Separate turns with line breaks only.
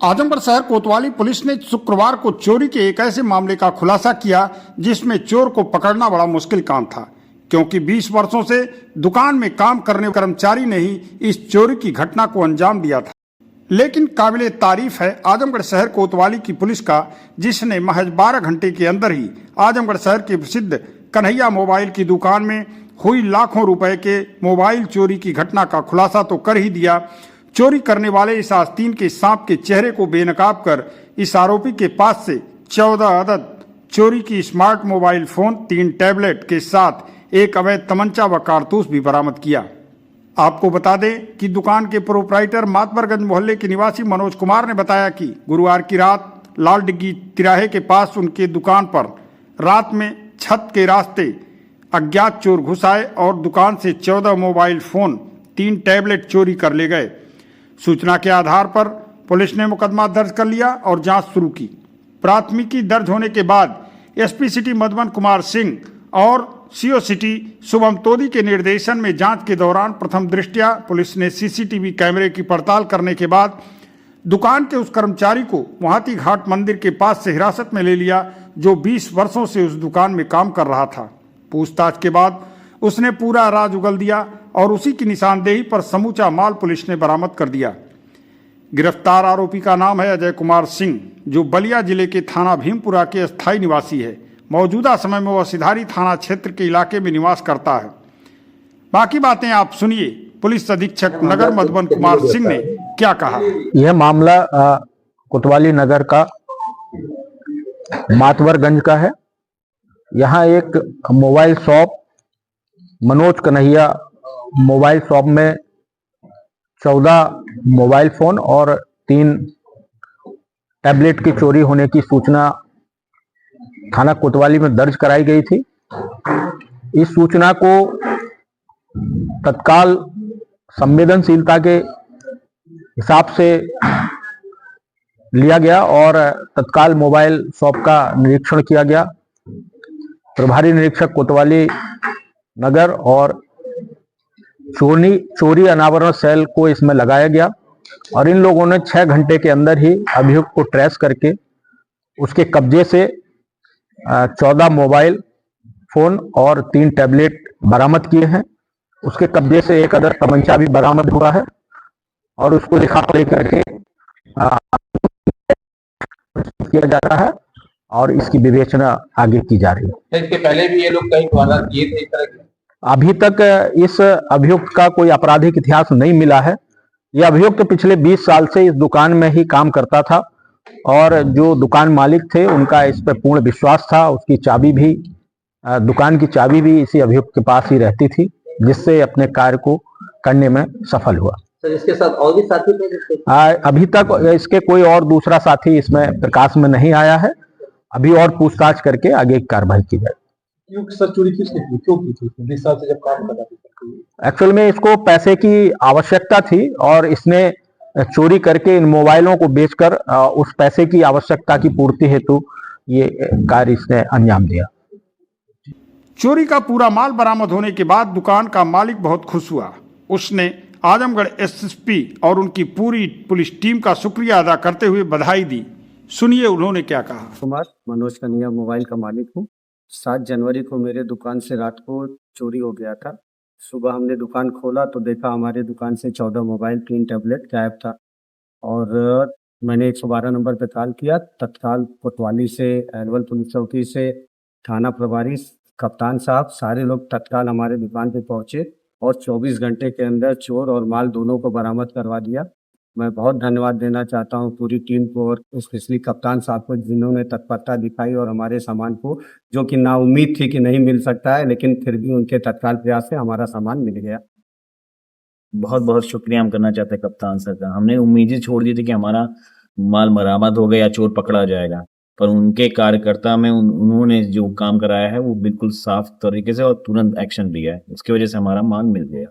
आजमगढ़ शहर कोतवाली पुलिस ने शुक्रवार को चोरी के एक ऐसे मामले का खुलासा किया जिसमें चोर को पकड़ना बड़ा मुश्किल काम था, क्योंकि 20 वर्षों से दुकान में काम करने कर्मचारी ने ही इस चोरी की घटना को अंजाम दिया था। लेकिन काबिले तारीफ है आजमगढ़ शहर कोतवाली की पुलिस का, जिसने महज 12 घंटे के अंदर ही आजमगढ़ शहर के प्रसिद्ध कन्हैया मोबाइल की दुकान में हुई लाखों रुपए के मोबाइल चोरी की घटना का खुलासा तो कर ही दिया। चोरी करने वाले इस आस्तीन के सांप के चेहरे को बेनकाब कर इस आरोपी के पास से 14 अदद चोरी की स्मार्ट मोबाइल फोन, 3 टैबलेट के साथ एक अवैध तमंचा व कारतूस भी बरामद किया। आपको बता दें कि दुकान के प्रोपराइटर मातबरगंज मोहल्ले के निवासी मनोज कुमार ने बताया कि गुरुवार की रात लाल डिग्गी तिराहे के पास उनके दुकान पर रात में छत के रास्ते अज्ञात चोर घुस आए और दुकान से 14 मोबाइल फोन, 3 टैबलेट चोरी कर ले गए। सूचना के आधार पर पुलिस ने मुकदमा दर्ज कर लिया और जांच शुरू की। प्राथमिकी दर्ज होने के बाद एसपी सिटी मधुबन कुमार सिंह और सीओ सिटी शुभम तोदी के निर्देशन में जांच के दौरान प्रथम दृष्टया पुलिस ने सीसीटीवी कैमरे की पड़ताल करने के बाद दुकान के उस कर्मचारी को मोहाती घाट मंदिर के पास से हिरासत में ले लिया, जो 20 वर्षों से उस दुकान में काम कर रहा था। पूछताछ के बाद उसने पूरा राज उगल दिया और उसी की निशानदेही पर समूचा माल पुलिस ने बरामद कर दिया। गिरफ्तार आरोपी का नाम है अजय कुमार सिंह, जो बलिया जिले के थाना भीमपुरा के अस्थायी निवासी है। मौजूदा समय में वह सिधारी थाना क्षेत्र के इलाके में निवास करता है। बाकी बातें आप सुनिए पुलिस अधीक्षक नगर मधुबन कुमार सिंह ने क्या कहा।
यह मामला कोतवाली नगर का मातवरगंज का है। यहाँ एक mobile shop Manoj Kanhaiya mobile shop में 14 मोबाइल फोन और 3 टैबलेट की चोरी होने की सूचना थाना कोतवाली में दर्ज कराई गई थी। इस सूचना को तत्काल संवेदनशीलता के हिसाब से लिया गया और तत्काल मोबाइल शॉप का निरीक्षण किया गया। प्रभारी निरीक्षक कोतवाली नगर और चोरी अनावरण सेल को इसमें लगाया गया और इन लोगों ने 6 घंटे के अंदर ही अभियुक्त को ट्रेस करके उसके कब्जे से 14 मोबाइल फोन और 3 टैबलेट बरामद किए हैं। उसके कब्जे से एक अदर तमंचा भी बरामद हुआ है और उसको लिखा लेकर के किया जा रहा है और इसकी विवेचना आगे की जा रही है।
इसके पहले भी ये लोग कहीं वारदात किए थे इस तरह के?
अभी तक इस अभियुक्त का कोई आपराधिक इतिहास नहीं मिला है। यह अभियुक्त पिछले 20 साल से इस दुकान में ही काम करता था और जो दुकान मालिक थे उनका इस पर पूर्ण विश्वास था। उसकी चाबी भी, दुकान की चाबी भी इसी अभियुक्त के पास ही रहती थी, जिससे अपने कार्य को करने में सफल हुआ।
सर, इसके साथ और भी साथी थे?
अभी तक इसके कोई और दूसरा साथी इसमें प्रकाश में नहीं आया है। अभी और पूछताछ करके आगे कार्रवाई की जाए।
सर, चोरी किसने की, क्यों की थी? 20 साल से जब काम कर रहा था।
एक्चुअल में इसको पैसे की आवश्यकता थी और इसने चोरी करके इन मोबाइलों को बेचकर उस पैसे की आवश्यकता की पूर्ति हेतु ये कार्य इसने अंजाम दिया।
चोरी का पूरा माल बरामद होने के बाद दुकान का मालिक बहुत खुश हुआ। उसने आजमगढ़ एसएसपी और उनकी पूरी पुलिस टीम का शुक्रिया अदा करते हुए बधाई दी। सुनिए उन्होंने क्या कहा।
कुमार, मनोज कन्हैया मोबाइल का मालिक हूँ। 7 जनवरी को मेरे दुकान से रात को चोरी हो गया था। सुबह हमने दुकान खोला तो देखा हमारे दुकान से 14 मोबाइल, 3 टैबलेट गायब था और मैंने 112 नंबर पे कॉल किया। तत्काल कोतवाली से, एलवल पुलिस चौकी से, थाना प्रभारी, कप्तान साहब, सारे लोग तत्काल हमारे दुकान पे पहुंचे और 24 घंटे के अंदर चोर और माल दोनों को बरामद करवा दिया। मैं बहुत धन्यवाद देना चाहता हूं पूरी टीम को और स्पेशली कप्तान साहब को, जिन्होंने तत्परता दिखाई और हमारे सामान को, जो कि ना उम्मीद थी कि नहीं मिल सकता है, लेकिन फिर भी उनके तत्काल प्रयास से हमारा सामान मिल गया।
बहुत बहुत शुक्रिया हम करना चाहते हैं कप्तान सर का। हमने उम्मीदें छोड़ दी थी कि हमारा माल बरामद हो गया या चोर पकड़ा जाएगा, पर उनके कार्यकर्ता में उन्होंने जो काम कराया है वो बिल्कुल साफ तरीके से और तुरंत एक्शन लिया है। उसकी वजह से हमारा माल मिल गया।